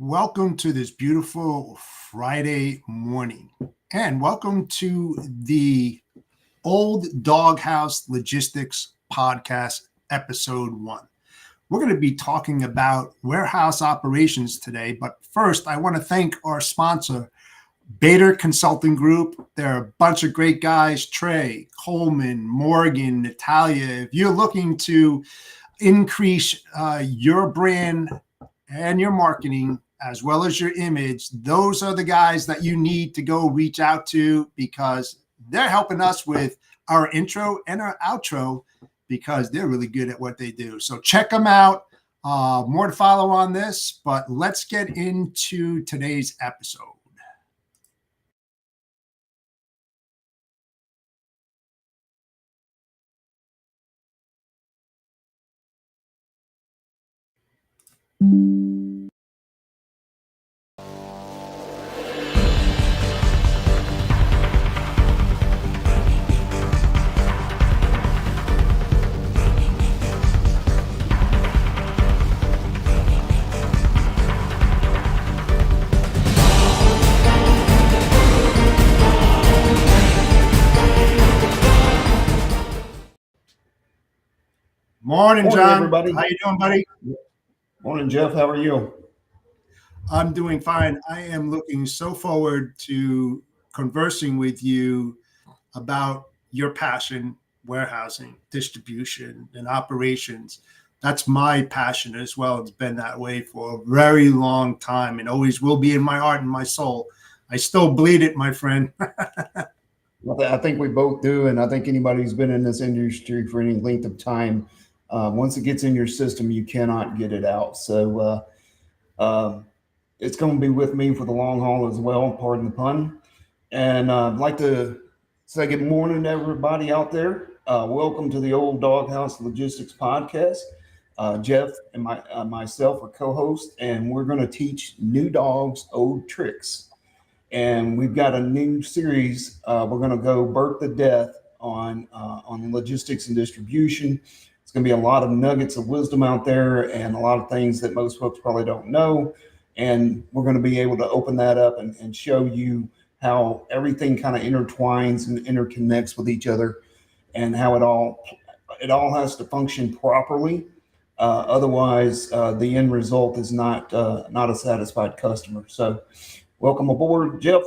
welcome to this beautiful Friday morning, and welcome to the Old Doghouse Logistics Podcast, Episode 1. We're going to be talking about warehouse operations today, but first, I want to thank our sponsor, Bader Consulting Group. They're a bunch of great guys: Trey, Coleman, Morgan, Natalia. If you're looking to increase your brand and your marketing as well as your image, those are the guys that you need to go reach out to, because they're helping us with our intro and our outro, because they're really good at what they do. So check them out. More to follow on this, but let's get into today's episode. Morning, John. Everybody. How you doing, buddy? Morning, Jeff. How are you? I'm doing fine. I am looking so forward to conversing with you about your passion, warehousing, distribution, and operations. That's my passion as well. It's been that way for a very long time and always will be in my heart and my soul. I still bleed it, my friend. I think we both do, and I think anybody who's been in this industry for any length of time, once it gets in your system, you cannot get it out. So it's going to be with me for the long haul as well, pardon the pun. And I'd like to say good morning to everybody out there. Welcome to the Old Doghouse Logistics Podcast. Jeff and myself are co-hosts, and we're going to teach new dogs old tricks. And we've got a new series. We're going to go birth to death on logistics and distribution. It's going to be a lot of nuggets of wisdom out there and a lot of things that most folks probably don't know. And we're going to be able to open that up and show you how everything kind of intertwines and interconnects with each other, and how it all has to function properly. Otherwise, the end result is not a satisfied customer. So welcome aboard, Jeff.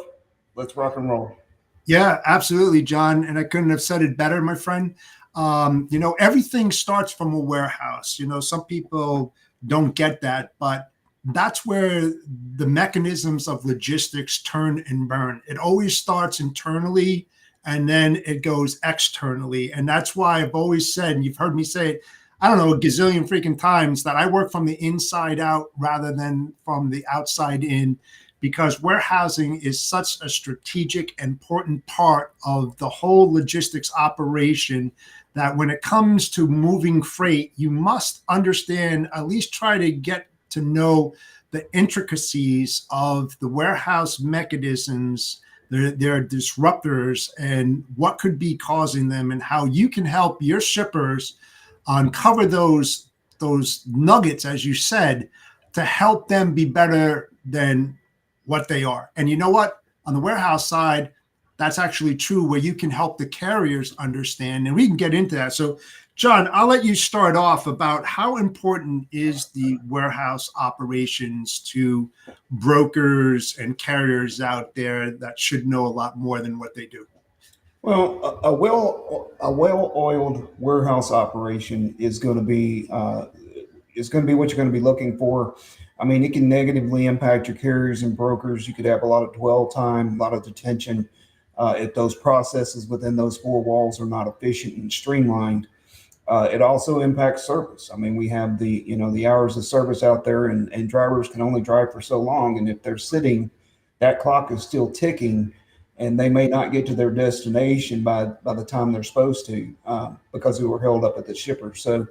Let's rock and roll. Yeah, absolutely, John. And I couldn't have said it better, my friend. Everything starts from a warehouse. Some people don't get that, but that's where the mechanisms of logistics turn and burn. It always starts internally, and then it goes externally. And that's why I've always said, and you've heard me say it, I don't know, a gazillion freaking times, that I work from the inside out rather than from the outside in, because warehousing is such a strategic, important part of the whole logistics operation that when it comes to moving freight, you must understand, at least try to get to know the intricacies of the warehouse mechanisms, their disruptors, and what could be causing them, and how you can help your shippers uncover those nuggets, as you said, to help them be better than what they are. And you know what? On the warehouse side, that's actually true, where you can help the carriers understand, and we can get into that. So, John, I'll let you start off about how important is the warehouse operations to brokers and carriers out there that should know a lot more than what they do. Well, a well-oiled warehouse operation is going to be what you're going to be looking for. I mean, it can negatively impact your carriers and brokers. You could have a lot of dwell time, a lot of detention if those processes within those four walls are not efficient and streamlined. It also impacts service. I mean, we have the hours of service out there, and drivers can only drive for so long. And if they're sitting, that clock is still ticking, and they may not get to their destination by the time they're supposed to because we were held up at the shipper. So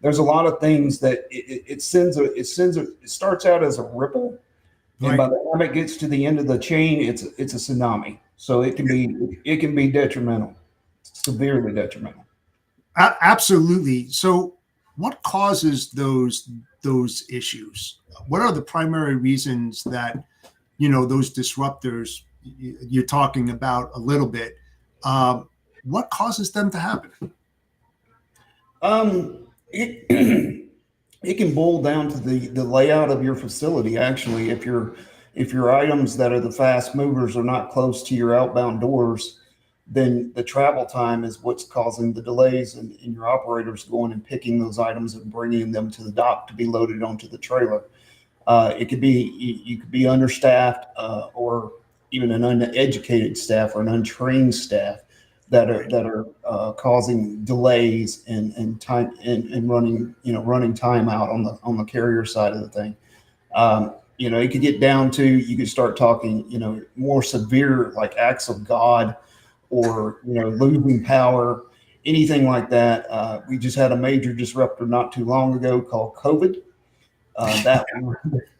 there's a lot of things that it starts out as a ripple, and Right. by the time it gets to the end of the chain, it's a tsunami. So it can be detrimental, severely detrimental. Absolutely. So what causes those issues? What are the primary reasons that, those disruptors you're talking about a little bit? What causes them to happen? It it can boil down to the layout of your facility. Actually, if your items that are the fast movers are not close to your outbound doors, then the travel time is what's causing the delays in your operators going and picking those items and bringing them to the dock to be loaded onto the trailer. It could be you could be understaffed, or even an uneducated staff or an untrained staff that are causing delays and time and running running time out on the carrier side of the thing. It could get down to, you could start talking more severe, like acts of God, or losing power, anything like that. We just had a major disruptor not too long ago called COVID. That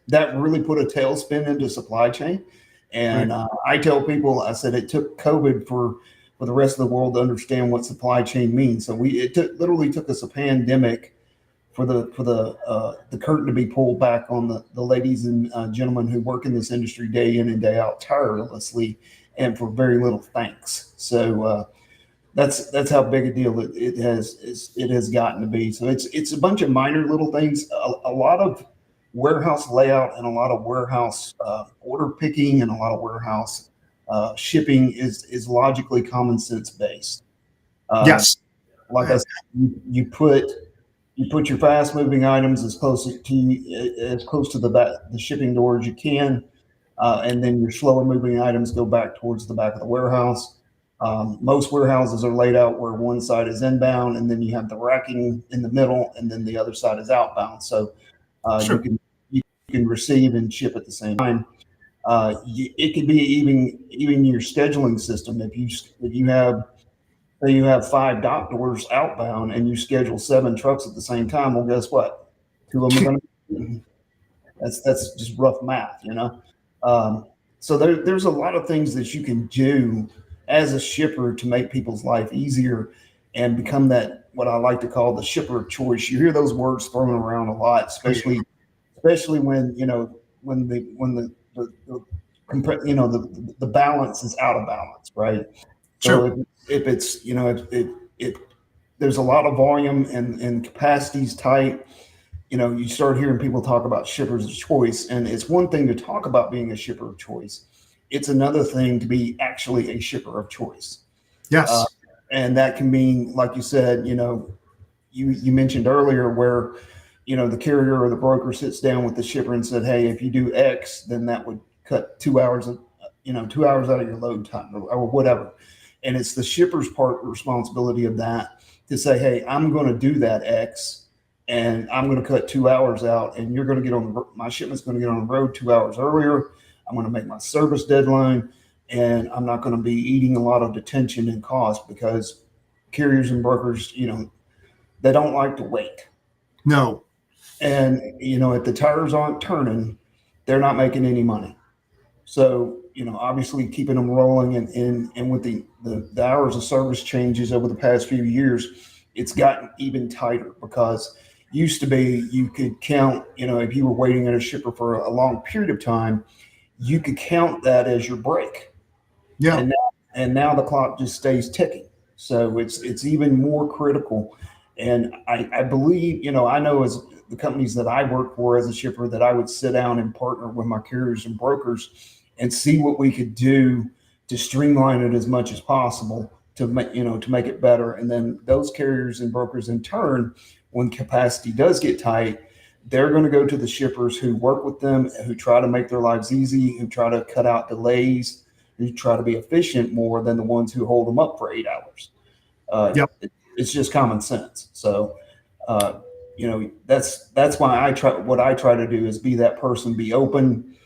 that really put a tailspin into supply chain. And I tell people, I said it took COVID for the rest of the world to understand what supply chain means. So literally took us a pandemic for the curtain to be pulled back on the ladies and gentlemen who work in this industry day in and day out tirelessly, and for very little thanks. So that's how big a deal it has gotten to be. So it's a bunch of minor little things, a lot of warehouse layout, and a lot of warehouse order picking, and a lot of warehouse shipping is logically common sense based. Yes. Like I said, you put your fast moving items as close to the shipping door as you can, and then your slower moving items go back towards the back of the warehouse. Most warehouses are laid out where one side is inbound, and then you have the racking in the middle, and then the other side is outbound. So Sure. you can receive and ship at the same time. It could be even your scheduling system. If you have, say you have 5 dock doors outbound and you schedule 7 trucks at the same time, well, guess what? 2 of them are going to. That's just rough math, So there's a lot of things that you can do as a shipper to make people's life easier and become that, what I like to call, the shipper of choice. You hear those words thrown around a lot, especially when the balance is out of balance, right? So Sure. if it's if there's a lot of volume and capacity's tight, you start hearing people talk about shippers of choice, and it's one thing to talk about being a shipper of choice. It's another thing to be actually a shipper of choice. Yes. And that can mean, like you said, you mentioned earlier where, the carrier or the broker sits down with the shipper and said, hey, if you do X, then that would cut 2 hours of, 2 hours out of your load time, or whatever. And it's the shipper's part responsibility of that to say, hey, I'm going to do that X, and I'm going to cut 2 hours out, and you're going to get my shipment's going to get on the road 2 hours earlier. I'm going to make my service deadline, and I'm not going to be eating a lot of detention and cost, because carriers and brokers, they don't like to wait. No. And, if the tires aren't turning, they're not making any money. So, obviously keeping them rolling, and with the hours of service changes over the past few years, it's gotten even tighter, because used to be, you could count, if you were waiting at a shipper for a long period of time, you could count that as your break. Yeah. And now the clock just stays ticking. So it's even more critical. And I believe, I know as the companies that I work for as a shipper, that I would sit down and partner with my carriers and brokers and see what we could do to streamline it as much as possible to make it better. And then those carriers and brokers, in turn, when capacity does get tight, they're going to go to the shippers who work with them, who try to make their lives easy, who try to cut out delays, who try to be efficient more than the ones who hold them up for 8 hours. Yep. It's just common sense. So, that's why what I try to do is be that person, be open,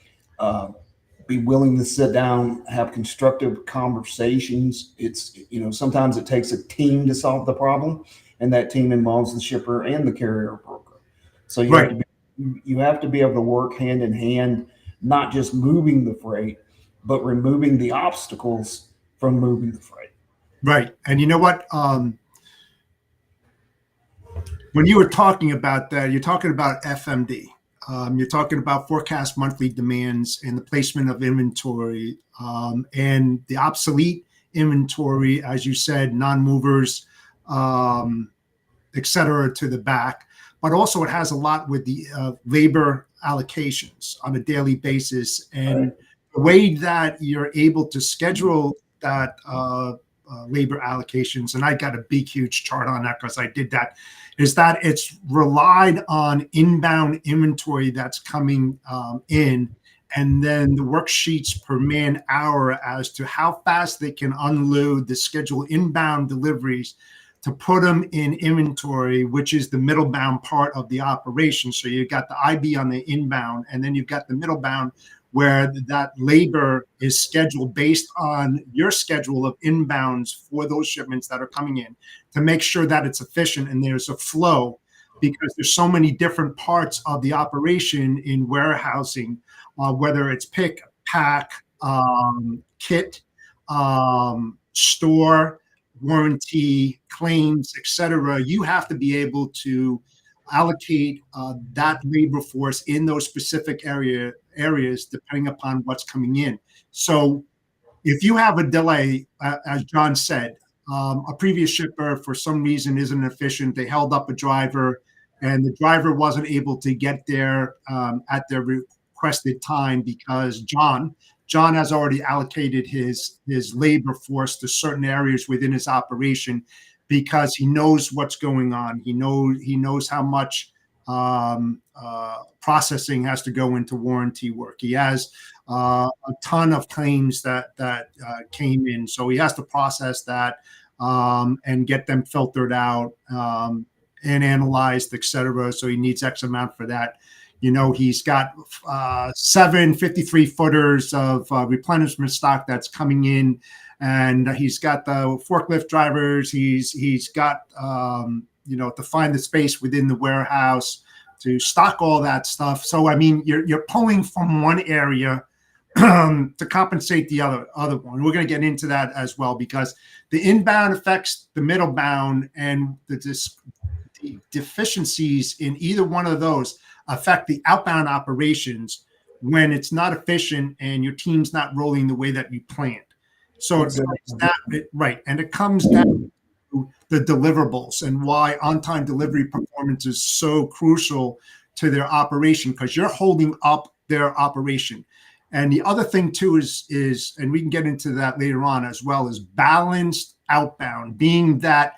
be willing to sit down, have constructive conversations. It's, sometimes it takes a team to solve the problem, and that team involves the shipper and the carrier broker. So you have to be able to work hand in hand, not just moving the freight, but removing the obstacles from moving the freight. Right. And you know what? when you were talking about that, you're talking about FMD. You're talking about forecast monthly demands and the placement of inventory, and the obsolete inventory, as you said, non-movers, et cetera, to the back. But also it has a lot with the labor allocations on a daily basis. And Right. the way that you're able to schedule that labor allocations, and I got a big, huge chart on that because I did that, is that it's relied on inbound inventory that's coming in, and then the worksheets per man hour as to how fast they can unload the scheduled inbound deliveries to put them in inventory, which is the middle bound part of the operation. So you've got the IB on the inbound, and then you've got the middle bound where that labor is scheduled based on your schedule of inbounds for those shipments that are coming in to make sure that it's efficient and there's a flow, because there's so many different parts of the operation in warehousing, whether it's pick, pack, kit, store, warranty, claims, etc. You have to be able to allocate that labor force in those specific areas depending upon what's coming in. So if you have a delay, as John said, a previous shipper for some reason isn't efficient, they held up a driver and the driver wasn't able to get there at their requested time because John has already allocated his labor force to certain areas within his operation because he knows what's going on. He knows how much processing has to go into warranty work. He has a ton of claims that came in, so he has to process that and get them filtered out and analyzed, etc. So he needs X amount for that. He's got 7 53 footers of replenishment stock that's coming in, and he's got the forklift drivers. He's got to find the space within the warehouse to stock all that stuff. So I mean, you're pulling from one area to compensate the other one. We're going to get into that as well because the inbound affects the middle bound, and the deficiencies in either one of those affect the outbound operations when it's not efficient and your team's not rolling the way that you planned. So it's that, right. And it comes down to the deliverables and why on-time delivery performance is so crucial to their operation, because you're holding up their operation. And the other thing too is, and we can get into that later on as well, is balanced outbound, being that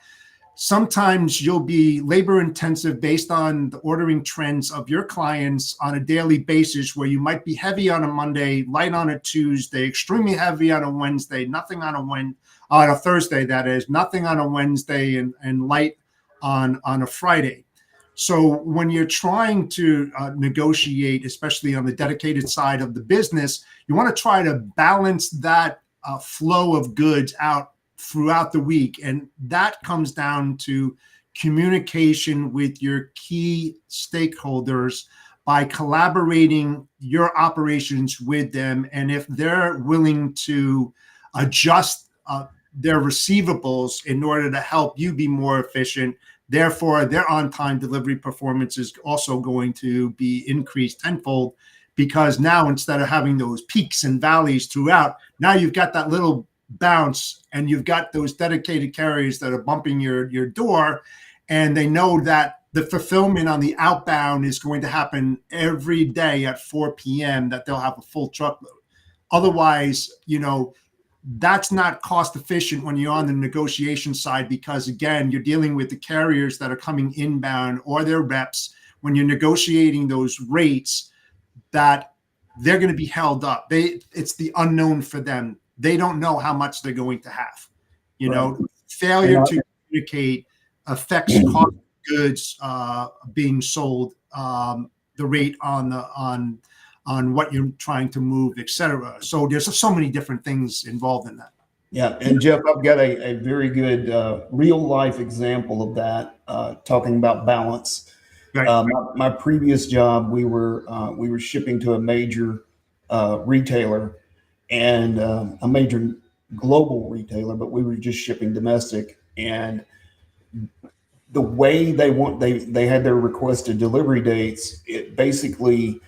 sometimes you'll be labor intensive based on the ordering trends of your clients on a daily basis, where you might be heavy on a Monday, light on a Tuesday, extremely heavy on a Wednesday, nothing on a Thursday, that is, nothing on a Wednesday, and light on a Friday. So when you're trying to negotiate, especially on the dedicated side of the business, you want to try to balance that flow of goods out throughout the week. And that comes down to communication with your key stakeholders by collaborating your operations with them. And if they're willing to adjust their receivables in order to help you be more efficient, therefore their on-time delivery performance is also going to be increased tenfold, because now instead of having those peaks and valleys throughout, now you've got that little bounce, and you've got those dedicated carriers that are bumping your door, and they know that the fulfillment on the outbound is going to happen every day at 4 p.m., that they'll have a full truckload. Otherwise, that's not cost efficient when you're on the negotiation side, because again, you're dealing with the carriers that are coming inbound or their reps. When you're negotiating those rates, that they're going to be held up. It's the unknown for them. They don't know how much they're going to have. Right. Failure to communicate affects cost of goods being sold, the rate on what you're trying to move, etc. So there's so many different things involved in that. Yeah, and Jeff, I've got a very good real life example of that, talking about balance. Right. My previous job, we were shipping to a major retailer, and a major global retailer, but we were just shipping domestic. And the way they had their requested delivery dates, it basically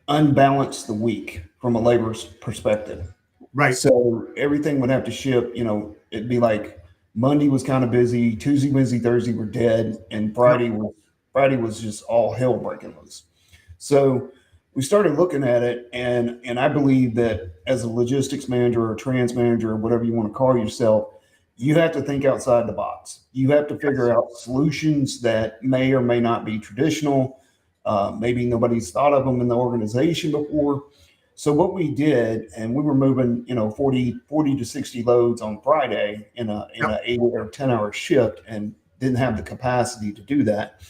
unbalanced the week from a labor's perspective. Right. So everything would have to ship, it'd be like Monday was kind of busy, Tuesday, Wednesday, Thursday were dead, and Friday was just all hell breaking loose. So we started looking at it, and I believe that as a logistics manager or trans manager or whatever you want to call yourself, you have to think outside the box. You have to figure out solutions that may or may not be traditional. Maybe nobody's thought of them in the organization before. So what we did, and we were moving, 40 to 60 loads on Friday in a 8 or 10-hour shift, and didn't have the capacity to do that.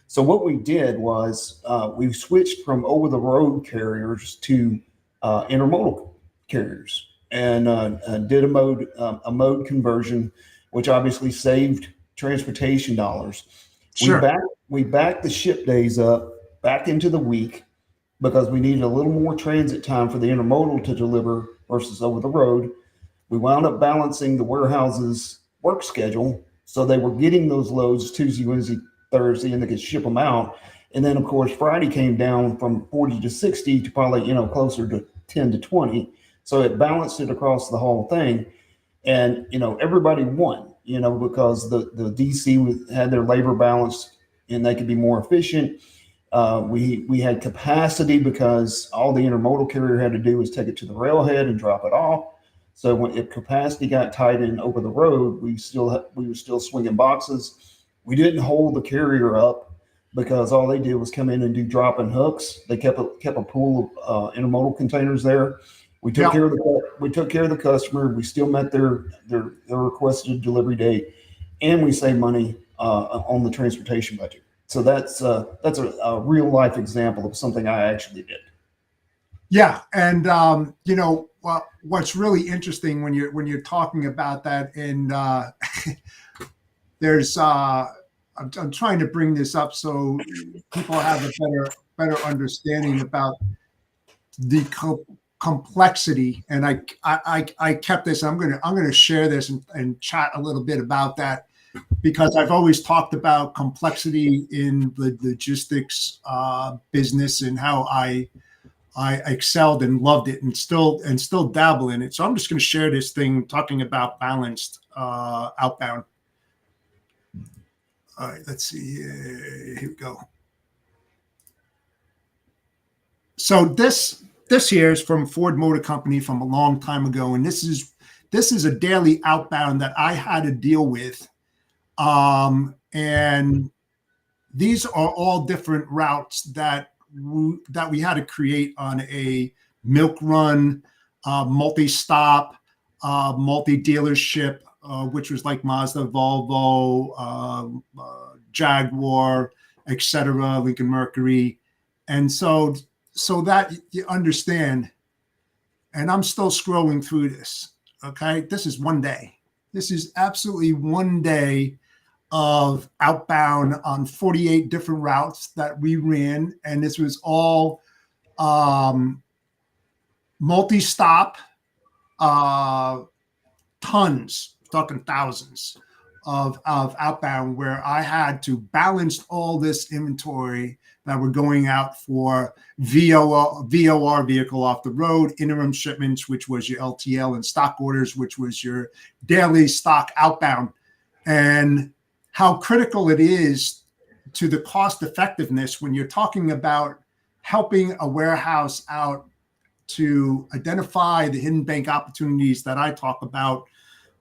So what we did was we switched from over-the-road carriers to intermodal carriers, and did a mode conversion, which obviously saved transportation dollars. Sure. We backed the ship days up back into the week because we needed a little more transit time for the intermodal to deliver versus over the road. We wound up balancing the warehouse's work schedule, so they were getting those loads Tuesday, Wednesday, Thursday, and they could ship them out. And then, of course, Friday came down from 40 to 60 to probably, closer to 10 to 20. So it balanced it across the whole thing. And, everybody won, because the DC had their labor balanced and they could be more efficient. We had capacity because all the intermodal carrier had to do was take it to the railhead and drop it off. So if capacity got tight in over the road, we were still swinging boxes. We didn't hold the carrier up because all they did was come in and do drop and hooks. They kept a pool of intermodal containers there. We took care of the customer. We still met their requested delivery date, and we saved money on the transportation budget. So that's a real life example of something I actually did. Yeah, and what's really interesting when you're talking about that, and there's I'm trying to bring this up so people have a better understanding about the complexity. And I kept this. I'm gonna share this and chat a little bit about that, because I've always talked about complexity in the logistics business and how I excelled and loved it and still dabble in it. So I'm just going to share this thing talking about balanced outbound. All right, let's see. Here we go. So this here is from Ford Motor Company from a long time ago, and this is a daily outbound that I had to deal with. And these are all different routes that we had to create on a milk run, multi-stop, multi-dealership, which was like Mazda, Volvo, Jaguar, etc., Lincoln Mercury. And so that you understand, and I'm still scrolling through this, okay? This is one day. This is absolutely one day of outbound on 48 different routes that we ran. And this was all multi-stop, tons, talking thousands of outbound, where I had to balance all this inventory that were going out for VOR, vehicle off the road, interim shipments, which was your LTL, and stock orders, which was your daily stock outbound. And how critical it is to the cost effectiveness when you're talking about helping a warehouse out to identify the hidden bank opportunities that I talk about,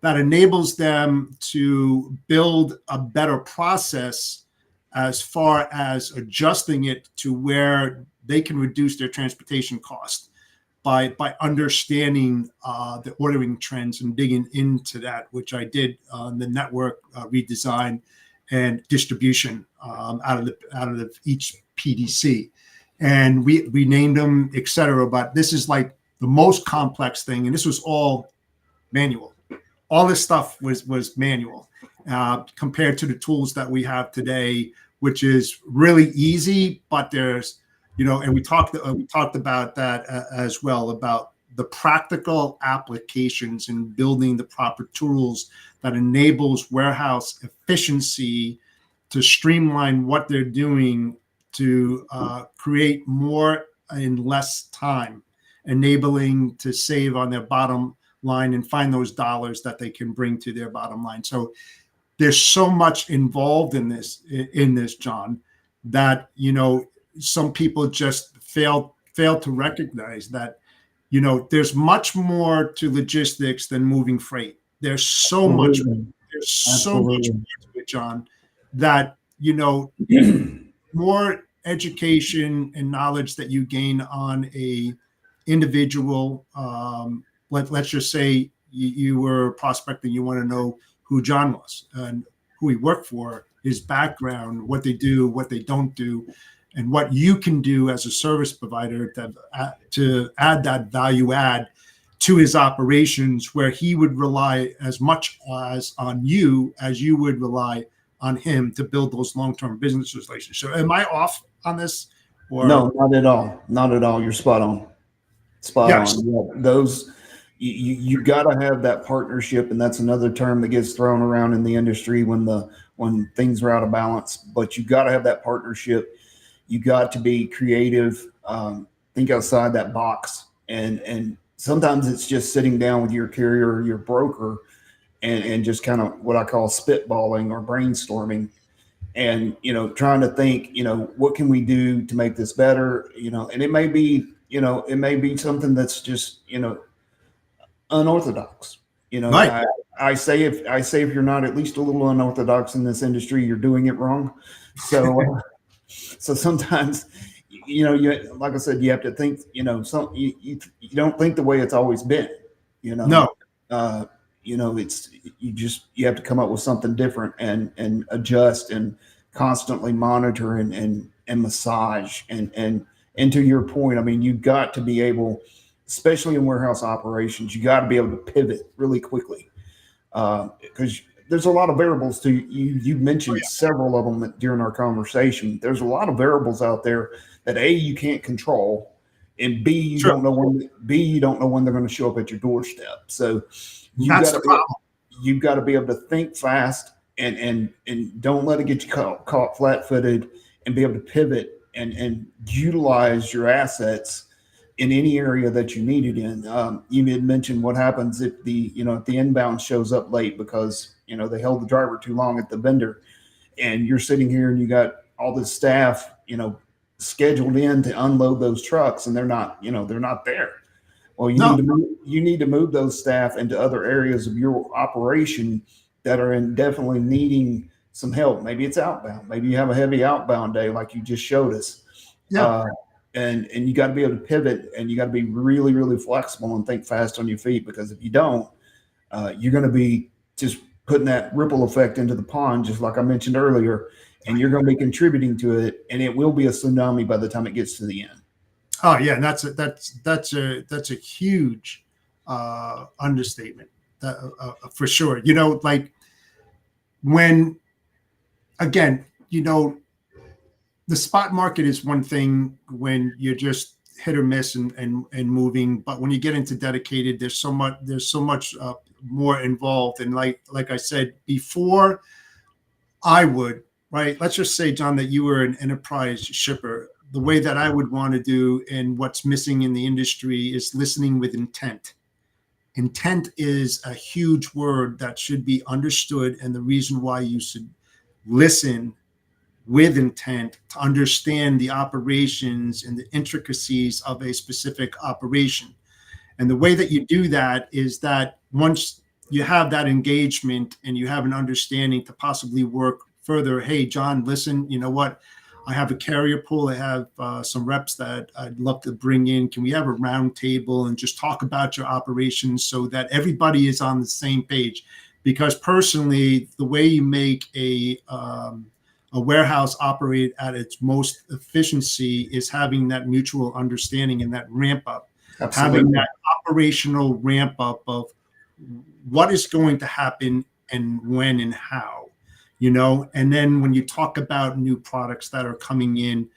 that enables them to build a better process as far as adjusting it to where they can reduce their transportation cost by understanding the ordering trends and digging into that, which I did on the network redesign and distribution out of each PDC, and we named them, etc. But this is like the most complex thing, and this was all manual. All this stuff was manual compared to the tools that we have today, which is really easy. But there's, and we talked about that as well, about the practical applications in building the proper tools that enables warehouse efficiency to streamline what they're doing to create more in less time, enabling to save on their bottom line and find those dollars that they can bring to their bottom line. So there's so much involved in this, John, that, some people just fail to recognize that, there's much more to logistics than moving freight. There's so much more to it, John, that, more education and knowledge that you gain on a individual. Let's just say you were prospecting, you want to know who John was and who he worked for, his background, what they do, what they don't do, and what you can do as a service provider to add that value add to his operations, where he would rely as much as on you as you would rely on him to build those long-term business relationships. So am I off on this? Or? No, not at all. Not at all. You're spot on. Spot on. Yeah, those you got to have that partnership, and that's another term that gets thrown around in the industry when things are out of balance. But you got to have that partnership. You got to be creative. Think outside that box, and sometimes it's just sitting down with your carrier or your broker, and just kind of what I call spitballing or brainstorming, and trying to think, what can we do to make this better, and it may be something that's just unorthodox. Right. I say if you're not at least a little unorthodox in this industry, you're doing it wrong. So so sometimes you like I said, you have to think, you don't think the way it's always been, No. It's you have to come up with something different and adjust and constantly monitor and massage and to your point, I mean, you got to be able, especially in warehouse operations, you got to be able to pivot really quickly, because there's a lot of variables to you. You mentioned several of them during our conversation. There's a lot of variables out there that A, you can't control, and B, you don't know when they're going to show up at your doorstep. So you've got to be able to think fast and don't let it get you caught flat-footed, and be able to pivot and utilize your assets in any area that you need it in. You had mentioned what happens if the inbound shows up late because they held the driver too long at the vendor, and you're sitting here and you got all this staff scheduled in to unload those trucks, and they're not there. Well, you need to move those staff into other areas of your operation that are definitely needing some help. Maybe it's outbound. Maybe you have a heavy outbound day like you just showed us. Yeah. And you got to be able to pivot, and you got to be really, really flexible and think fast on your feet, because if you don't, you're going to be just putting that ripple effect into the pond, just like I mentioned earlier, and you're going to be contributing to it, and it will be a tsunami by the time it gets to the end. Oh yeah, and that's a huge understatement, for sure. Like when, again, the spot market is one thing when you're just hit or miss and moving, but when you get into dedicated, there's so much more involved. And like I said before, let's just say, John, that you were an enterprise shipper. The way that I would want to do, and what's missing in the industry, is listening with intent. Intent is a huge word that should be understood, and the reason why you should listen with intent to understand the operations and the intricacies of a specific operation. And the way that you do that is that once you have that engagement and you have an understanding to possibly work further, hey, John, listen, you know what? I have a carrier pool. I have some reps that I'd love to bring in. Can we have a round table and just talk about your operations so that everybody is on the same page? Because personally, the way you make a warehouse operate at its most efficiency is having that mutual understanding and that ramp up. Absolutely. Having that operational ramp up of what is going to happen and when and how. And then when you talk about new products that are coming in,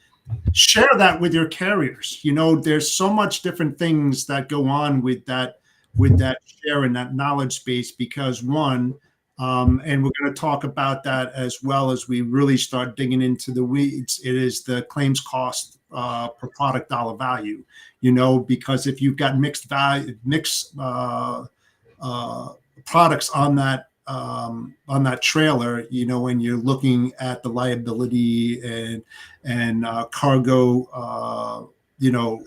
share that with your carriers. There's so much different things that go on with that share and that knowledge base, because one, and we're going to talk about that as well as we really start digging into the weeds. It is the claims cost per product dollar value. Because if you've got mixed products on that trailer, when you're looking at the liability and cargo,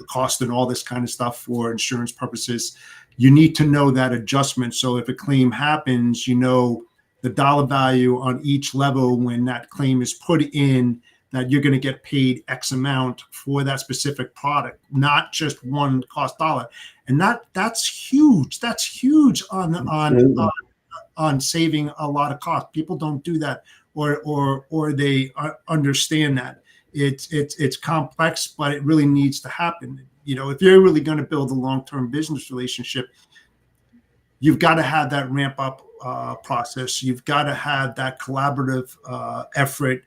cost and all this kind of stuff for insurance purposes, you need to know that adjustment. So if a claim happens, the dollar value on each level when that claim is put in, that you're going to get paid X amount for that specific product, not just one cost dollar. And that's huge. That's huge on saving a lot of cost. People don't do that, or they understand that it's complex, but it really needs to happen. If you're really going to build a long-term business relationship, you've got to have that ramp up process. You've got to have that collaborative effort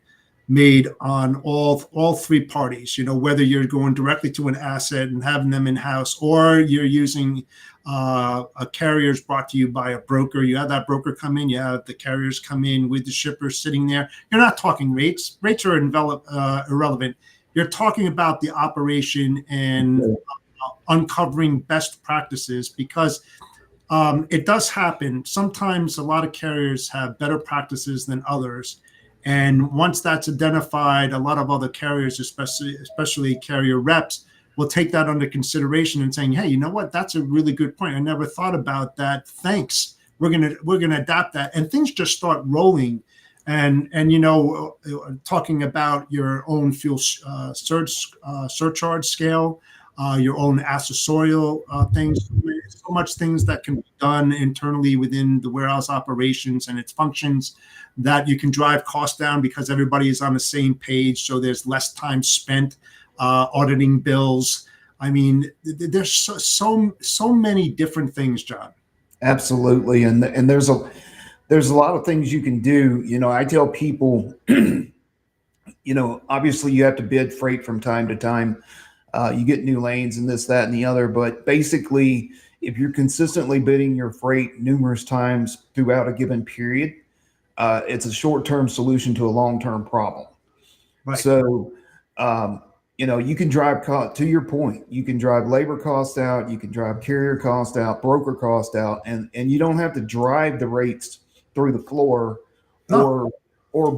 made on all three parties. Whether you're going directly to an asset and having them in house, or you're using a carriers brought to you by a broker. You have that broker come in. You have the carriers come in with the shipper sitting there. You're not talking rates. Rates are irrelevant. You're talking about the operation and uncovering best practices, because it does happen. Sometimes a lot of carriers have better practices than others. And once that's identified, a lot of other carriers, especially carrier reps, will take that under consideration and saying, hey, you know what? That's a really good point. I never thought about that. Thanks. We're gonna adapt that. And things just start rolling. And talking about your own fuel surcharge scale, your own accessorial things. So much things that can be done internally within the warehouse operations and its functions, that you can drive costs down because everybody is on the same page. So there's less time spent auditing bills. I mean, there's so many different things, John. Absolutely, and there's a lot of things you can do. I tell people, obviously you have to bid freight from time to time. You get new lanes and this, that, and the other. But basically, if you're consistently bidding your freight numerous times throughout a given period, it's a short-term solution to a long-term problem. Right. So, you can drive to your point. You can drive labor costs out. You can drive carrier cost out, broker cost out, and you don't have to drive the rates through the floor or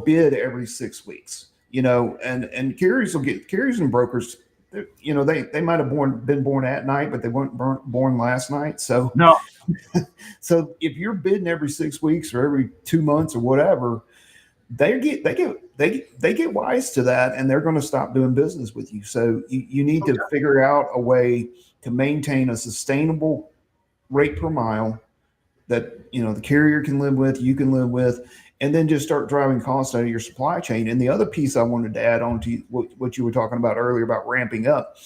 bid every 6 weeks. And carriers and brokers. They might have been born at night, but they weren't born last night. So no. So if you're bidding every 6 weeks or every 2 months or whatever, they get wise to that, and they're going to stop doing business with you. So you need to figure out a way to maintain a sustainable rate per mile that the carrier can live with, you can live with, and then just start driving costs out of your supply chain. And the other piece I wanted to add on to what you were talking about earlier about ramping up,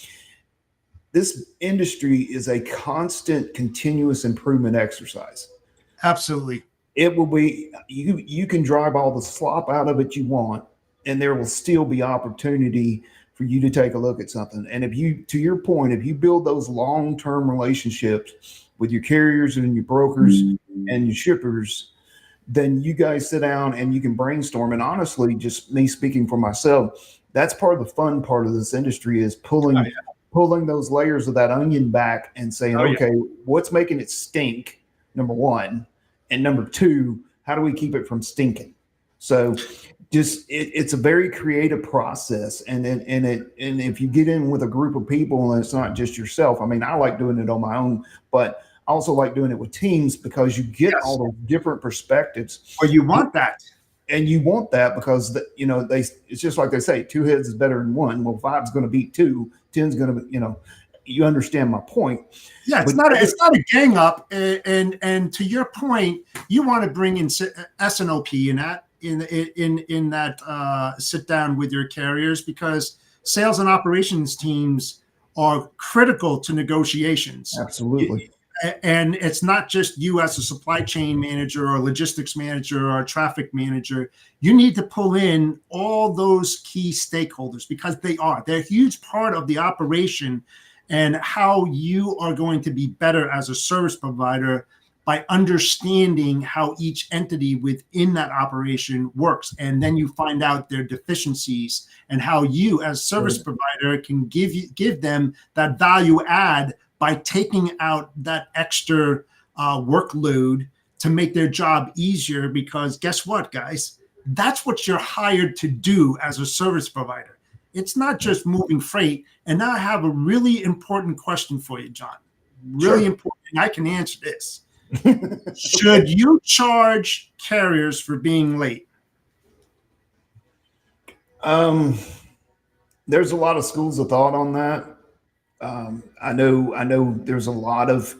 this industry is a constant, continuous improvement exercise. Absolutely. It will be, you can drive all the slop out of it you want, and there will still be opportunity for you to take a look at something. And to your point, if you build those long-term relationships with your carriers and your brokers and your shippers, then you guys sit down and you can brainstorm. And honestly, just me speaking for myself, that's part of the fun part of this industry, is pulling those layers of that onion back and saying, what's making it stink, number one, and number two, how do we keep it from stinking? So just it's a very creative process. And if you get in with a group of people and it's not just yourself, I mean, I like doing it on my own, but I also like doing it with teams, because you get all those different perspectives. Or you want that. And you want that because it's just like they say, 2 heads is better than 1. Well, 5 is going to beat 2, 10 is going to, you understand my point. Yeah, it's not a gang up. And to your point, you want to bring in S&OP in that sit down with your carriers, because sales and operations teams are critical to negotiations. Absolutely. And it's not just you as a supply chain manager or logistics manager or a traffic manager. You need to pull in all those key stakeholders because they're a huge part of the operation and how you are going to be better as a service provider by understanding how each entity within that operation works. And then you find out their deficiencies and how you as service provider can give them that value add by taking out that extra workload to make their job easier. Because guess what, guys? That's what you're hired to do as a service provider. It's not just moving freight. And now I have a really important question for you, John. Really important. And I can answer this. Should you charge carriers for being late? There's a lot of schools of thought on that. I know there's a lot of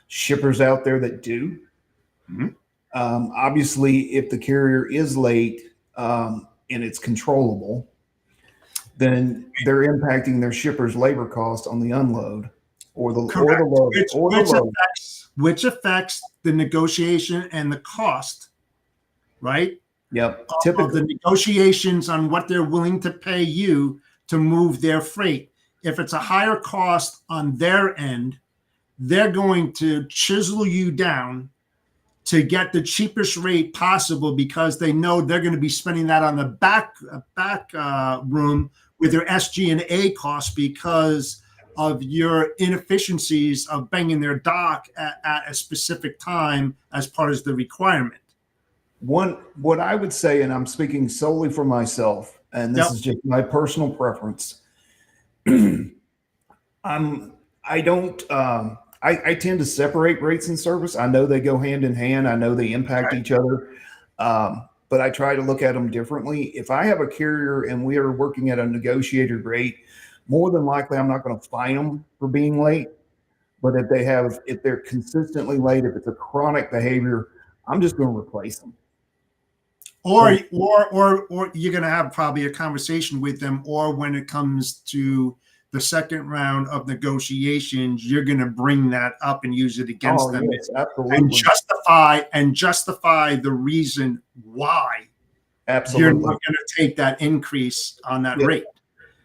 shippers out there that do. Mm-hmm. Obviously, if the carrier is late and it's controllable, then they're impacting their shipper's labor cost on the unload or the load, which affects the negotiation and the cost, right? Yep. Of the negotiations on what they're willing to pay you to move their freight. If it's a higher cost on their end, they're going to chisel you down to get the cheapest rate possible because they know they're going to be spending that on the back room with their SG&A costs because of your inefficiencies of banging their dock at a specific time as part of the requirement. What I would say, and I'm speaking solely for myself, and this is just my personal preference. I tend to separate rates and service. I know they go hand in hand. I know they impact each other. But I try to look at them differently. If I have a carrier and we are working at a negotiated rate, more than likely I'm not going to fine them for being late. But if they're consistently late, if it's a chronic behavior, I'm just going to replace them. Or you're going to have probably a conversation with them, or when it comes to the second round of negotiations, you're going to bring that up and use it against them, yes, absolutely. and justify the reason why absolutely you're not going to take that increase on that rate.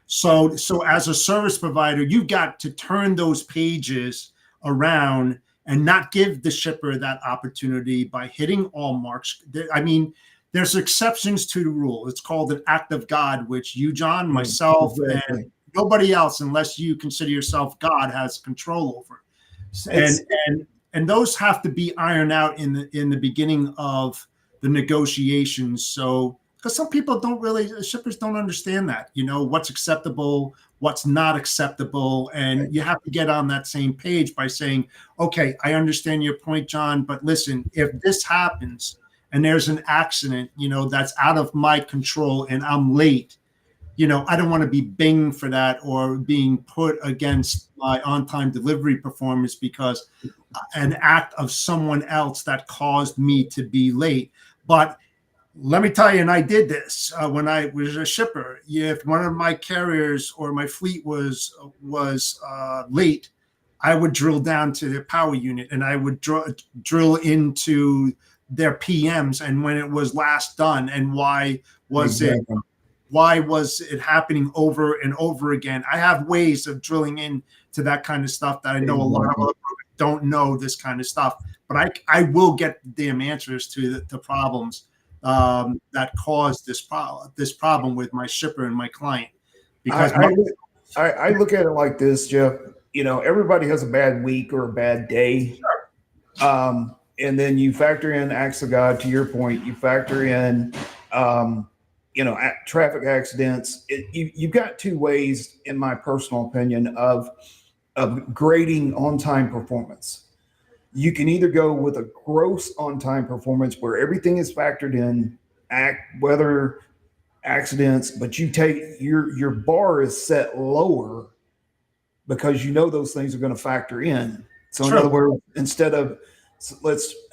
So as a service provider, you've got to turn those pages around and not give the shipper that opportunity by hitting all marks. I mean, there's exceptions to the rule. It's called an act of God, which you, John, myself, and nobody else, unless you consider yourself God, has control over. And those have to be ironed out in the beginning of the negotiations. So, because some people shippers don't understand that, what's acceptable, what's not acceptable. And you have to get on that same page by saying, okay, I understand your point, John, but listen, if this happens and there's an accident, that's out of my control and I'm late, I don't want to be binged for that or being put against my on-time delivery performance because an act of someone else that caused me to be late. But let me tell you, and I did this when I was a shipper. If one of my carriers or my fleet was late, I would drill down to the power unit and I would drill into their PMs and when it was last done and why was it happening over and over again. I have ways of drilling into that kind of stuff that I know a lot of other don't know this kind of stuff, but I will get the damn answers to the problems that caused this problem with my shipper and my client. Because I look at it like this, Jeff. Everybody has a bad week or a bad day. Sure. And then you factor in acts of God, to your point, you factor in, traffic accidents. You've got two ways, in my personal opinion, of grading on-time performance. You can either go with a gross on-time performance where everything is factored in, weather, accidents, but you take your bar is set lower because those things are going to factor in. So in other words, instead of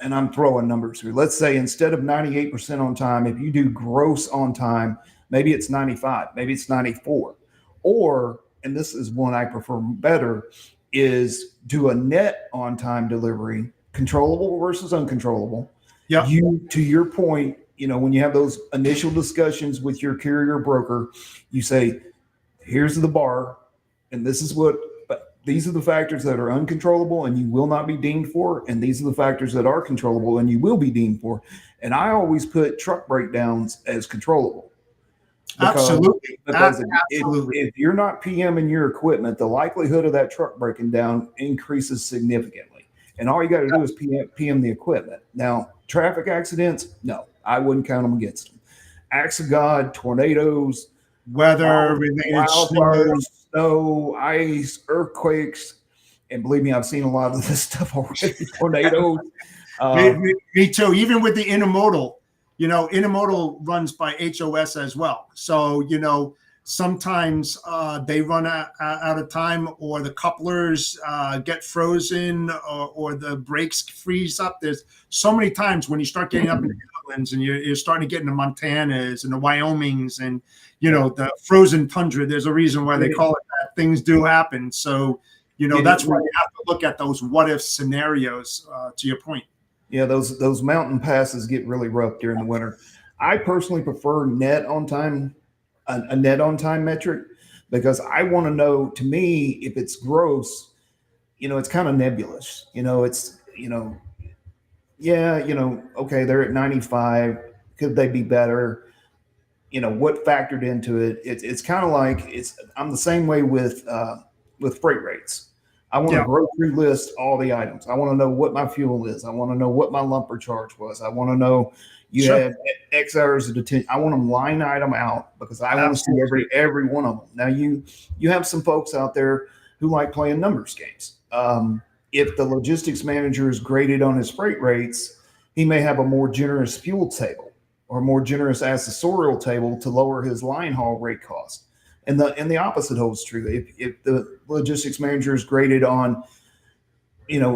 and I'm throwing numbers here. Let's say instead of 98% on time, if you do gross on time, maybe it's 95, maybe it's 94. Or, and this is one I prefer better, is do a net on time delivery, controllable versus uncontrollable. Yep. You, to your point, when you have those initial discussions with your carrier broker, you say, here's the bar, and these are the factors that are uncontrollable and you will not be deemed for, and these are the factors that are controllable and you will be deemed for. And I always put truck breakdowns as controllable. Absolutely. Because Absolutely. if you're not PMing your equipment, the likelihood of that truck breaking down increases significantly. And all you got to do is PM the equipment. Now, traffic accidents, no, I wouldn't count them against them. Acts of God, tornadoes, Weather-related wildfires, snow, ice, earthquakes, and believe me, I've seen a lot of this stuff already. Tornadoes. Me too. Even with the intermodal, intermodal runs by HOS as well. So, sometimes they run out of time, or the couplers get frozen, or the brakes freeze up. There's so many times when you start getting up in the Highlands and you're starting to get into Montanas and the Wyomings and, the frozen tundra. There's a reason why they call it that. Things do happen. So, that's why you have to look at those what if scenarios, to your point. Yeah, those mountain passes get really rough during the winter. I personally prefer a net on time metric, because I want to know, to me, if it's gross, it's kind of nebulous. Okay, they're at 95. Could they be better? What factored into it? It's kind of like I'm the same way with freight rates. I want to grocery list all the items. I want to know what my fuel is. I want to know what my lumper charge was. I want to know you had X hours of detention. I want them line item out, because I want to see every one of them. Now you have some folks out there who like playing numbers games. If the logistics manager is graded on his freight rates, he may have a more generous fuel table or a more generous accessorial table to lower his line haul rate cost. And the opposite holds true. If the logistics manager is graded on,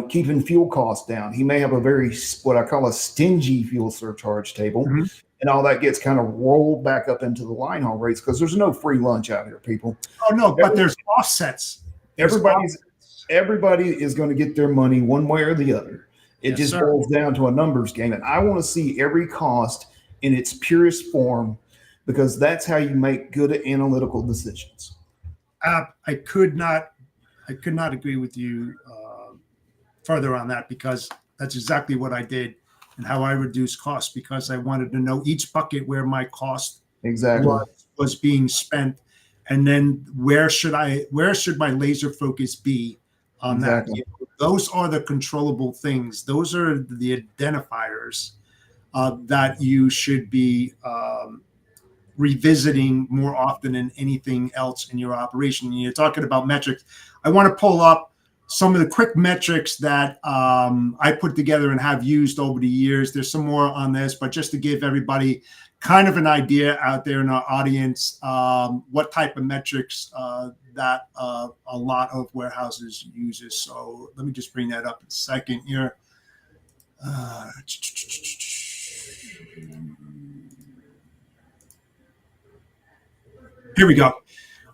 keeping fuel costs down, he may have a very, what I call a stingy fuel surcharge table. Mm-hmm. And all that gets kind of rolled back up into the line haul rates, because there's no free lunch out here, people. Oh no, but there's offsets. Everybody is going to get their money one way or the other. It just boils down to a numbers game. And I want to see every cost in its purest form, because that's how you make good analytical decisions. I could not agree with you further on that, because that's exactly what I did and how I reduced costs, because I wanted to know each bucket where my cost was being spent, and then where should my laser focus be on that. Those are the controllable things. Those are the identifiers that you should be revisiting more often than anything else in your operation. You're talking about metrics. I want to pull up some of the quick metrics that I put together and have used over the years. There's some more on this, but just to give everybody kind of an idea out there in our audience, what type of metrics that a lot of warehouses uses. So let me just bring that up in a second here. Here we go.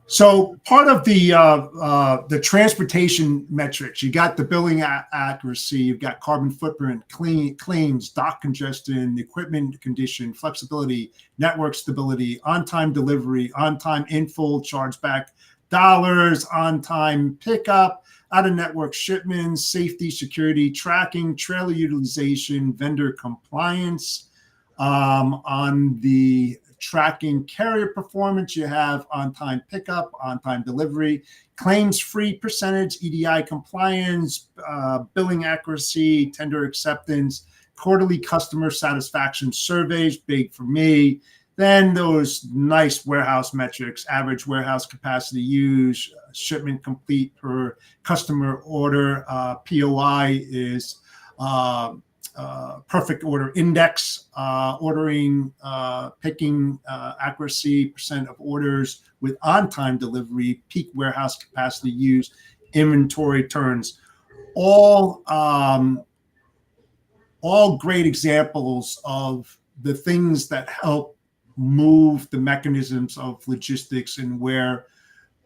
So part of the transportation metrics, you got the billing accuracy, you've got carbon footprint, claims, dock congestion, equipment condition, flexibility, network stability, on-time delivery, on-time in full, chargeback dollars, on-time pickup, out-of-network shipments, safety, security, tracking, trailer utilization, vendor compliance. On the tracking carrier performance, you have on-time pickup, on-time delivery, claims-free percentage, EDI compliance, billing accuracy, tender acceptance, quarterly customer satisfaction surveys, big for me. Then those nice warehouse metrics, average warehouse capacity used, shipment complete per customer order, POI is perfect order index, ordering, picking accuracy, percent of orders with on-time delivery, peak warehouse capacity used, inventory turns, all great examples of the things that help move the mechanisms of logistics and where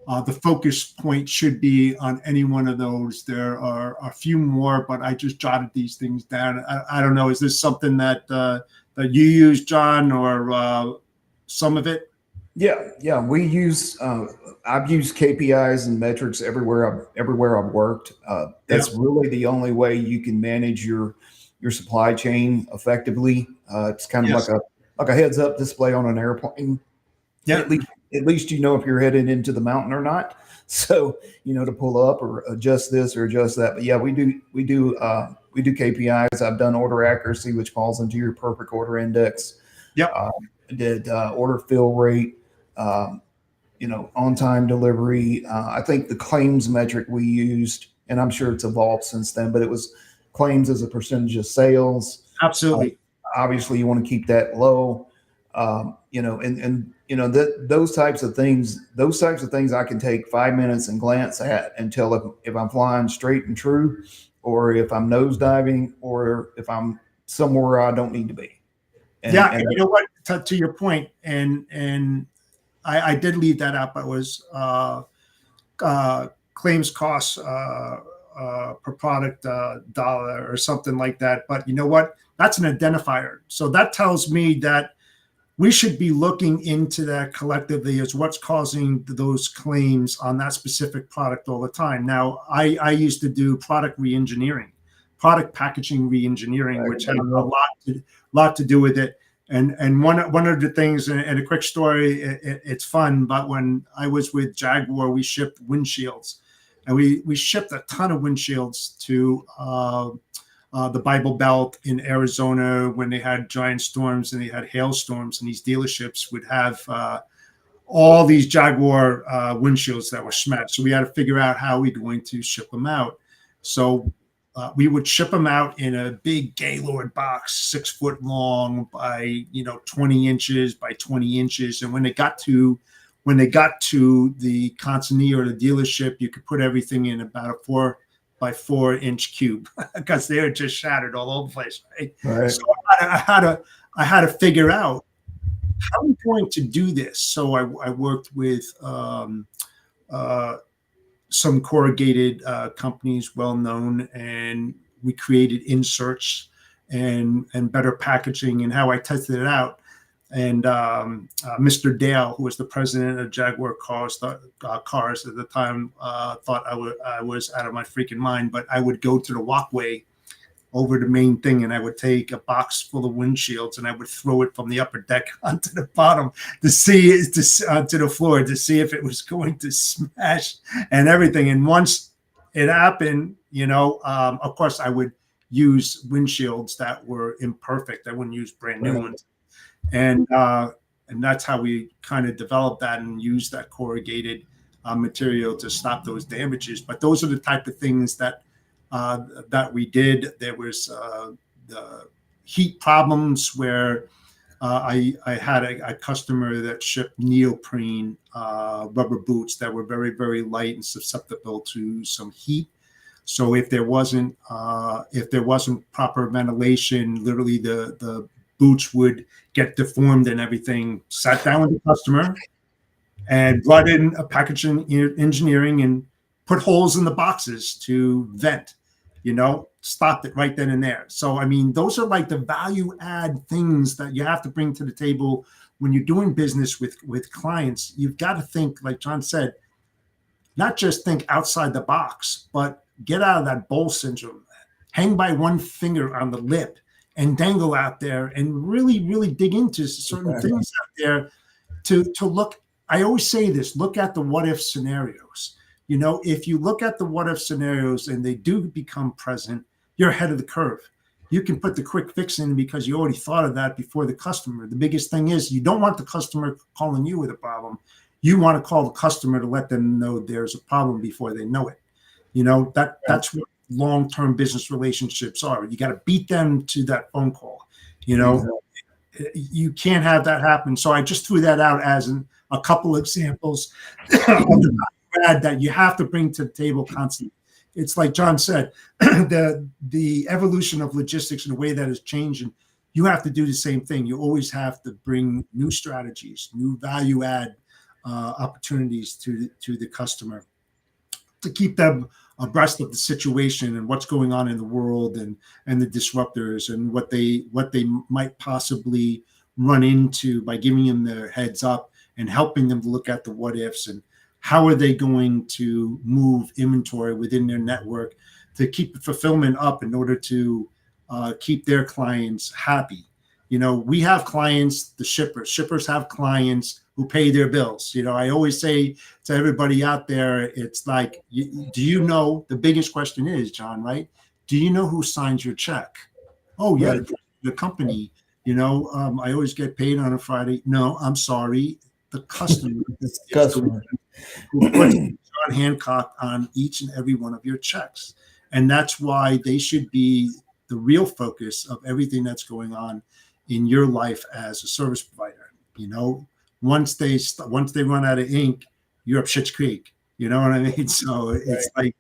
the focus point should be on any one of those. There are a few more, but I just jotted these things down. I don't know. Is this something that that you use, John, or some of it? Yeah. We use. I've used KPIs and metrics everywhere I've worked. Yeah. That's really the only way you can manage your supply chain effectively. It's kind of Yes. like a heads up display on an airplane. Yeah. At least you know if you're headed into the mountain or not. So to pull up or adjust this or adjust that. But yeah, we do KPIs. I've done order accuracy, which falls into your perfect order index. Yep. Did order fill rate. Um, on time delivery. I think the claims metric we used, and I'm sure it's evolved since then, but it was claims as a percentage of sales. Absolutely. Obviously, you want to keep that low. Those types of things I can take 5 minutes and glance at and tell if I'm flying straight and true, or if I'm nosediving, or if I'm somewhere I don't need to be. And you know what? To your point, and I did leave that out, but it was claims costs per product dollar or something like that. But you know what? That's an identifier. So that tells me that we should be looking into that collectively as what's causing those claims on that specific product all the time. Now, I used to do product reengineering, product packaging reengineering, which had a lot to do with it. And one of the things, and a quick story, it's fun, but when I was with Jaguar, we shipped windshields, and we shipped a ton of windshields to the Bible Belt in Arizona when they had giant storms and they had hailstorms, and these dealerships would have all these Jaguar windshields that were smashed. So we had to figure out how we're going to ship them out. So we would ship them out in a big Gaylord box, 6 foot long by 20 inches by 20 inches. And when they got to the consignee or the dealership, you could put everything in about a 4x4-inch cube because they were just shattered all over the place. Right? So I had to figure out how I'm going to do this. So I worked with some corrugated companies, well known, and we created inserts and better packaging. And how I tested it out, and Mr. Dale, who was the president of Jaguar Cars at the time, thought I was out of my freaking mind. But I would go to the walkway over the main thing, and I would take a box full of windshields and I would throw it from the upper deck onto the bottom onto the floor to see if it was going to smash and everything. And once it happened, of course I would use windshields that were imperfect. I wouldn't use brand new ones. And that's how we kind of developed that and used that corrugated material to stop those damages. But those are the type of things that we did. There was the heat problems where I had a customer that shipped neoprene rubber boots that were very, very light and susceptible to some heat. So if there wasn't proper ventilation, literally the boots would get deformed and everything. Sat down with the customer and brought in a packaging engineering and put holes in the boxes to vent. Stopped it right then and there. So, I mean, those are like the value add things that you have to bring to the table when you're doing business with clients. You've got to think, like John said, not just think outside the box, but get out of that bowl syndrome, hang by one finger on the lip and dangle out there and really, really dig into certain things out there to look. I always say this, look at the what if scenarios. If you look at the what if scenarios and they do become present, you're ahead of the curve. You can put the quick fix in because you already thought of that before the customer. The biggest thing is you don't want the customer calling you with a problem. You want to call the customer to let them know there's a problem before they know it. That's what long-term business relationships are. You got to beat them to that phone call. You can't have that happen. So I just threw that out as a couple examples that you have to bring to the table constantly. It's like John said, the evolution of logistics and the way that is changing, you have to do the same thing. You always have to bring new strategies, new value add opportunities to the customer, to keep them abreast of the situation and what's going on in the world, and the disruptors, and what they might possibly run into, by giving them their heads up and helping them to look at the what ifs, and how are they going to move inventory within their network to keep fulfillment up in order to keep their clients happy. We have clients, the shippers have clients who pay their bills. I always say to everybody out there, it's like, do you know, the biggest question is, John, right? Do you know who signs your check? Oh, yeah, Right. the company. I always get paid on a Friday. No, I'm sorry. The customer This is customer. who puts John Hancock on each and every one of your checks. And that's why they should be the real focus of everything that's going on in your life as a service provider. Once they run out of ink, you're up shit's creek. You know what I mean? So it's like,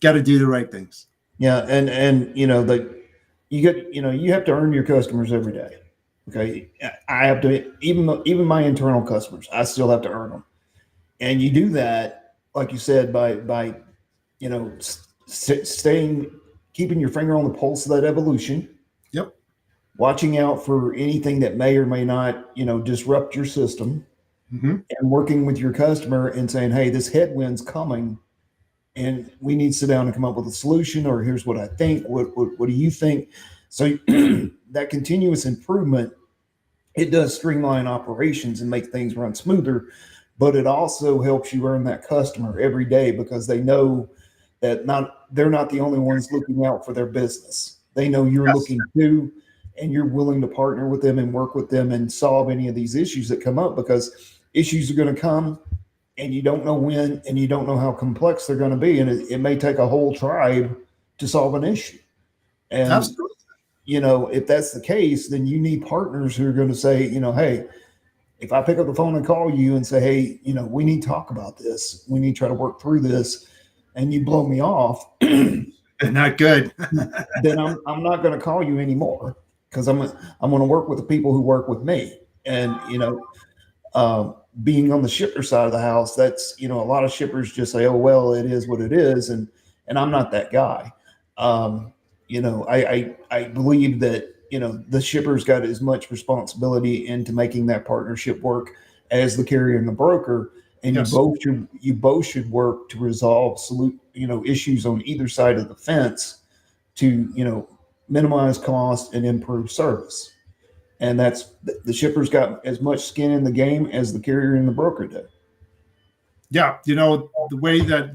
got to do the right things. Yeah, and you have to earn your customers every day. Okay, I have to, even my internal customers, I still have to earn them, and you do that, like you said, by staying, keeping your finger on the pulse of that evolution. Yep. Watching out for anything that may or may not disrupt your system, Mm-hmm. and working with your customer and saying, hey, this headwind's coming, and we need to sit down and come up with a solution, or here's what I think. What do you think? So that continuous improvement, it does streamline operations and make things run smoother, but it also helps you earn that customer every day, because they know that they're not the only ones looking out for their business. They know you're Yes. looking too, and you're willing to partner with them and work with them and solve any of these issues that come up, because issues are going to come, and you don't know when, and you don't know how complex they're going to be. And it may take a whole tribe to solve an issue. And, Absolutely. if that's the case, then you need partners who are going to say, hey, if I pick up the phone and call you and say, hey, we need to talk about this, we need to try to work through this, and you blow me off, Not good. then I'm not going to call you anymore, because I'm going to work with the people who work with me. And, being on the shipper side of the house, that's, a lot of shippers just say, oh, well, it is what it is. And I'm not that guy. I believe that, the shipper's got as much responsibility into making that partnership work as the carrier and the broker. And Yes. you both should work to resolve issues on either side of the fence to, minimize cost and improve service. And that's, the shipper's got as much skin in the game as the carrier and the broker do. Yeah. The way that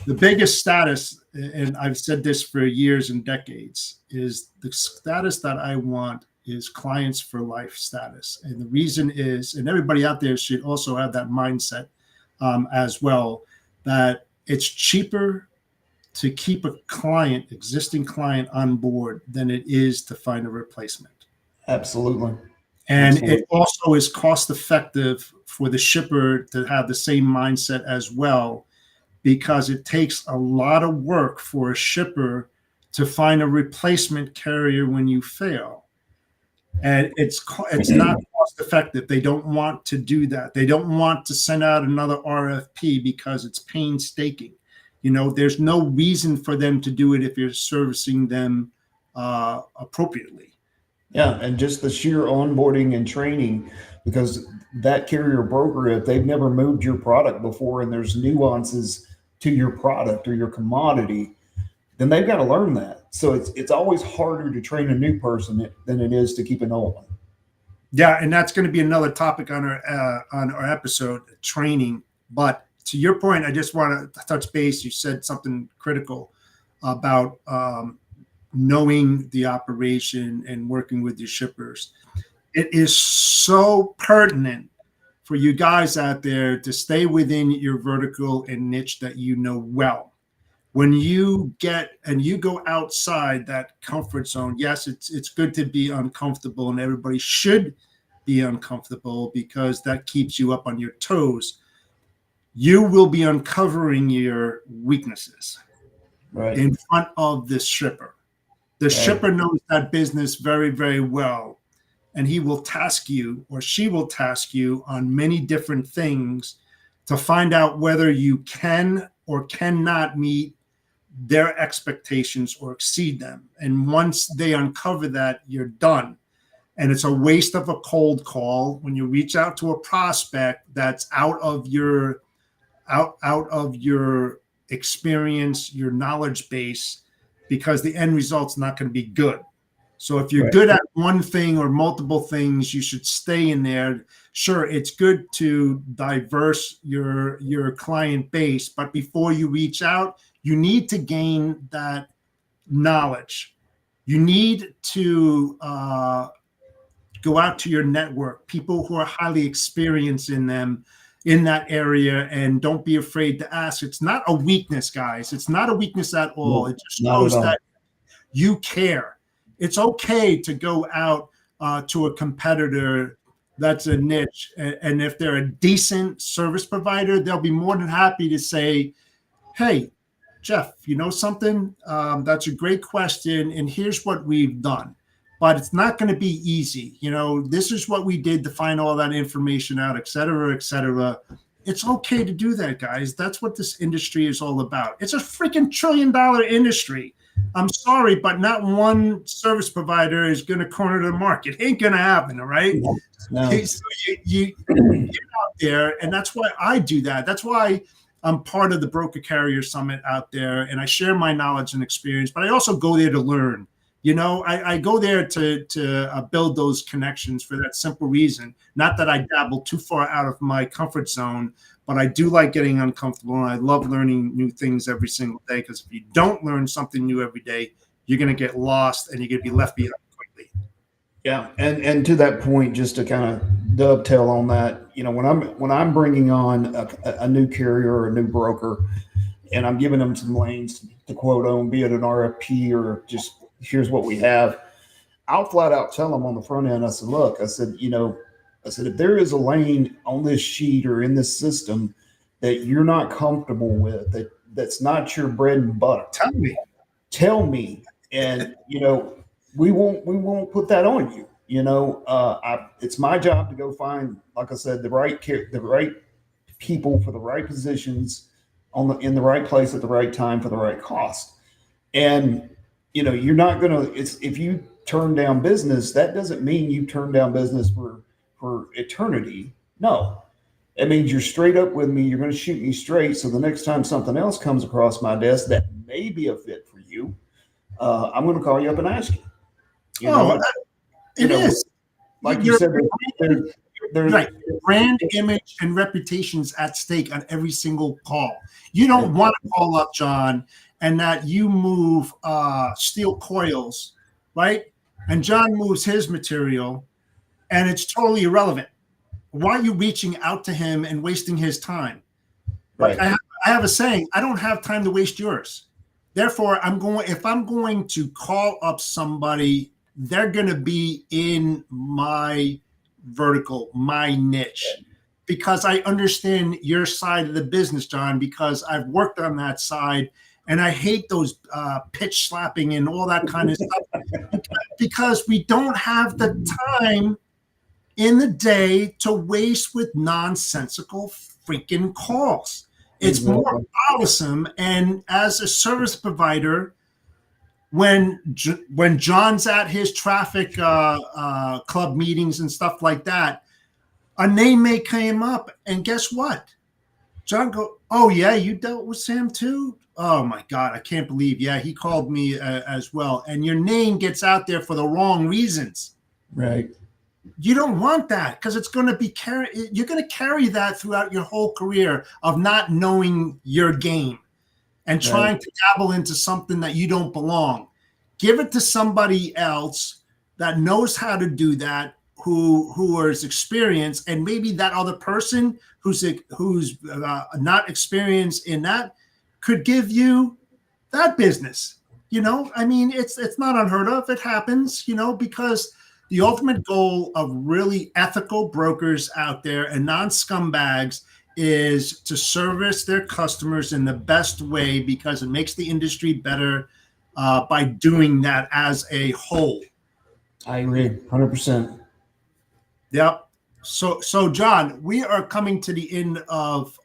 the biggest status, and I've said this for years and decades, is the status that I want is clients for life status. And the reason is, and everybody out there should also have that mindset as well, that it's cheaper to keep a existing client on board than it is to find a replacement. Absolutely. And Absolutely. it also is cost effective for the shipper to have the same mindset as well, because it takes a lot of work for a shipper to find a replacement carrier when you fail. And it's not cost effective. They don't want to do that. They don't want to send out another RFP because it's painstaking. There's no reason for them to do it if you're servicing them appropriately. Yeah, and just the sheer onboarding and training, because that carrier broker, if they've never moved your product before and there's nuances to your product or your commodity, then they've got to learn that. So it's always harder to train a new person than it is to keep an old one. Yeah, and that's going to be another topic on our episode, training. But to your point, I just want to touch base. You said something critical about knowing the operation and working with your shippers. It is so pertinent for you guys out there to stay within your vertical and niche that you know well. When you go outside that comfort zone, yes, it's good to be uncomfortable, and everybody should be uncomfortable, because that keeps you up on your toes. You will be uncovering your weaknesses Right. in front of the shipper. The shipper knows that business very, very well. and he will task you or she will task you on many different things to find out whether you can or cannot meet their expectations or exceed them. And once they uncover that, you're done. And it's a waste of a cold call when you reach out to a prospect that's out of your experience, your knowledge base, because the end result's not going to be good. So if you're good at one thing or multiple things, you should stay in there. Sure, it's good to diverse your client base, but before you reach out, you need to gain that knowledge. You need to go out to your network, people who are highly experienced in that area, and don't be afraid to ask. It's not a weakness, guys. It's not a weakness at all. It just shows that you care. It's okay to go out to a competitor that's a niche. And if they're a decent service provider, they'll be more than happy to say, hey, Jeff, you know something? That's a great question. And here's what we've done. But it's not going to be easy. You know, this is what we did to find all that information out, et cetera, et cetera. It's okay to do that, guys. That's what this industry is all about. It's a freaking $1 trillion industry. I'm sorry, but not one service provider is going to corner the market. It ain't going to happen, all right? No. So you get out there, and that's why I do that. That's why I'm part of the Broker Carrier Summit out there, and I share my knowledge and experience, but I also go there to learn. You know, I go there to build those connections for that simple reason. Not that I dabble too far out of my comfort zone, but I do like getting uncomfortable, and I love learning new things every single day, because if you don't learn something new every day, you're going to get lost and you're going to be left behind quickly. Yeah, and to that point, just to kind of dovetail on that, you know, when I'm bringing on a new carrier or a new broker, and I'm giving them some lanes to quote on, be it an RFP or just here's what we have, I'll flat out tell them on the front end. I said, look, I said, if there is a lane on this sheet or in this system that you're not comfortable with, that's not your bread and butter, tell me. And, we won't put that on you. It's my job to go find, like I said, the right people for the right positions in the right place at the right time for the right cost. And, you're not going to, if you turn down business, that doesn't mean you turn down business for eternity. No, it means you're straight up with me. You're going to shoot me straight. So the next time something else comes across my desk that may be a fit for you, I'm going to call you up and ask you. It is. Like you said, there's right. Brand, image, and reputation's at stake on every single call. You don't want to call up John and that you move steel coils, right? And John moves his material, and it's totally irrelevant. Why are you reaching out to him and wasting his time? Right. Like I have a saying: I don't have time to waste yours. Therefore, if I'm going to call up somebody, they're going to be in my vertical, my niche, because I understand your side of the business, John, because I've worked on that side, and I hate those pitch slapping and all that kind of stuff, because we don't have the time in the day to waste with nonsensical freaking calls. It's more bothersome. And as a service provider, when John's at his traffic club meetings and stuff like that, a name may come up, and guess what? John go, oh yeah, you dealt with Sam too? Oh my God, I can't believe, yeah, he called me as well. And your name gets out there for the wrong reasons. Right. You don't want that, because it's going to be you're going to carry that throughout your whole career of not knowing your game and trying to dabble into something that you don't belong. Give it to somebody else that knows how to do that, who is experienced, and maybe that other person who's not experienced in that could give you that business. I mean, it's not unheard of. It happens, because the ultimate goal of really ethical brokers out there and non-scumbags is to service their customers in the best way, because it makes the industry better by doing that as a whole. I agree 100%. Yep. So John, we are coming to the end of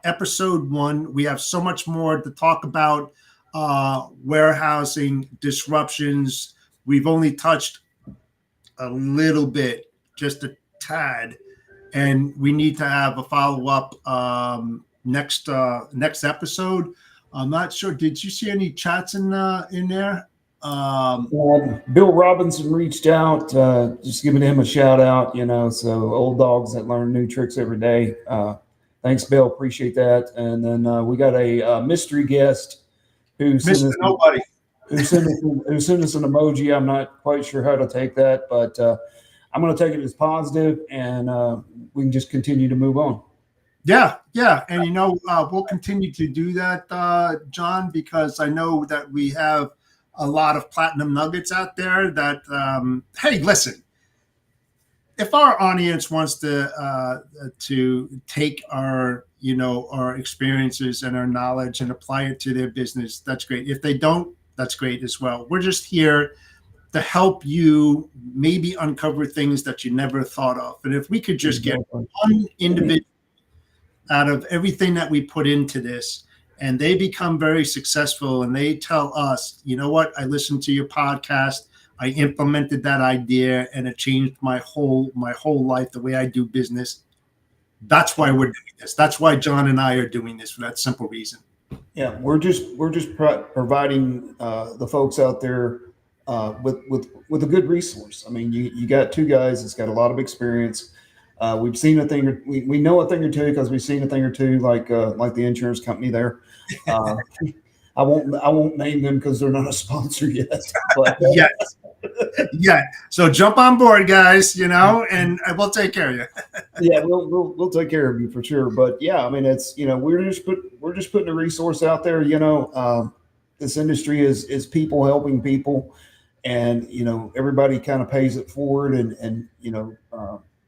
episode 1. We have so much more to talk about, warehousing disruptions. We've only touched a little bit, just a tad, and we need to have a follow up next episode. I'm not sure. Did you see any chats in there? Bill Robinson reached out, just giving him a shout out, so old dogs that learn new tricks every day. Thanks, Bill. Appreciate that. And then we got a mystery guest who sent us, Nobody. who sent us an emoji. I'm not quite sure how to take that, but I'm going to take it as positive, and we can just continue to move on. Yeah, and we'll continue to do that, John, because I know that we have a lot of platinum nuggets out there that hey, listen, if our audience wants to take our our experiences and our knowledge and apply it to their business, that's great. If they don't, that's great as well. We're just here to help you maybe uncover things that you never thought of. And if we could just get one individual out of everything that we put into this, and they become very successful, and they tell us, you know what, I listened to your podcast, I implemented that idea, and it changed my whole life, the way I do business. That's why we're doing this. That's why John and I are doing this, for that simple reason. Yeah, we're just providing the folks out there with a good resource. I mean, you got two guys that's got a lot of experience. We've seen a thing, we know a thing or two because we've seen a thing or two, like the insurance company there. I won't name them because they're not a sponsor yet. But, yes. Yeah. So jump on board, guys. And we'll take care of you. Yeah, we'll take care of you for sure. But yeah, I mean, it's we're just putting a resource out there. This industry is people helping people, and everybody kind of pays it forward, and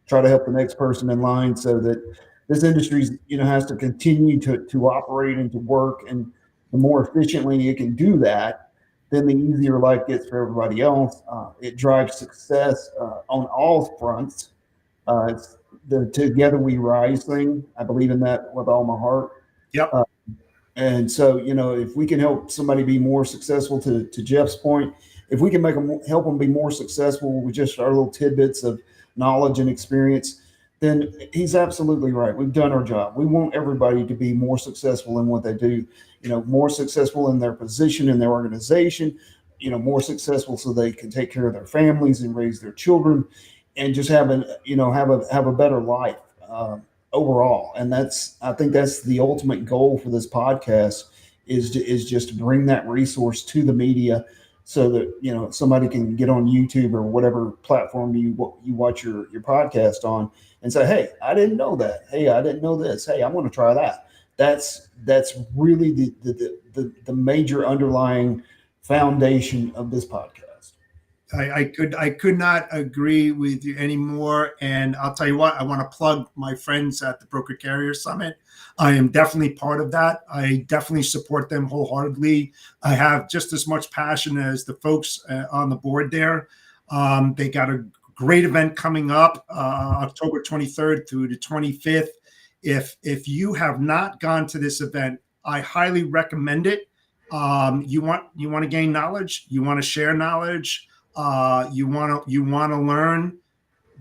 try to help the next person in line, so that this industry has to continue to operate and to work, and the more efficiently it can do that, then the easier life gets for everybody else. It drives success on all fronts. It's the Together We Rise thing. I believe in that with all my heart. Yep. And so, if we can help somebody be more successful, to Jeff's point, if we can help them be more successful with just our little tidbits of knowledge and experience, then he's absolutely right. We've done our job. We want everybody to be more successful in what they do, more successful in their position in their organization, more successful so they can take care of their families and raise their children, and just have a better life overall. And I think that's the ultimate goal for this podcast, is just to bring that resource to the media, so that somebody can get on YouTube or whatever platform you watch your podcast on, and say, hey, I didn't know that. Hey, I didn't know this. Hey, I'm going to try that. That's really the major underlying foundation of this podcast. I could not agree with you anymore. And I'll tell you what, I want to plug my friends at the Broker Carrier Summit. I am definitely part of that. I definitely support them wholeheartedly. I have just as much passion as the folks on the board there. They got a great event coming up, October 23rd through the 25th. If you have not gone to this event, I highly recommend it. You want to gain knowledge, you want to share knowledge, you want to learn.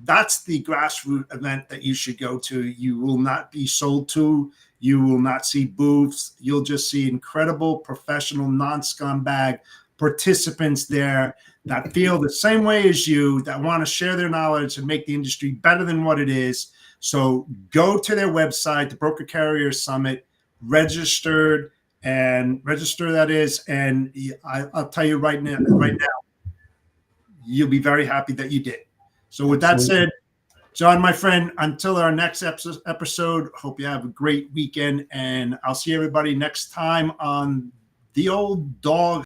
That's the grassroots event that you should go to. You will not be sold to. You will not see booths. You'll just see incredible professional, non-scumbag participants there that feel the same way as you, that want to share their knowledge and make the industry better than what it is. So go to their website, the Broker Carrier Summit, register that is. And I'll tell you right now, you'll be very happy that you did. So with that said, John, my friend, until our next episode, hope you have a great weekend, and I'll see everybody next time on The Old Dog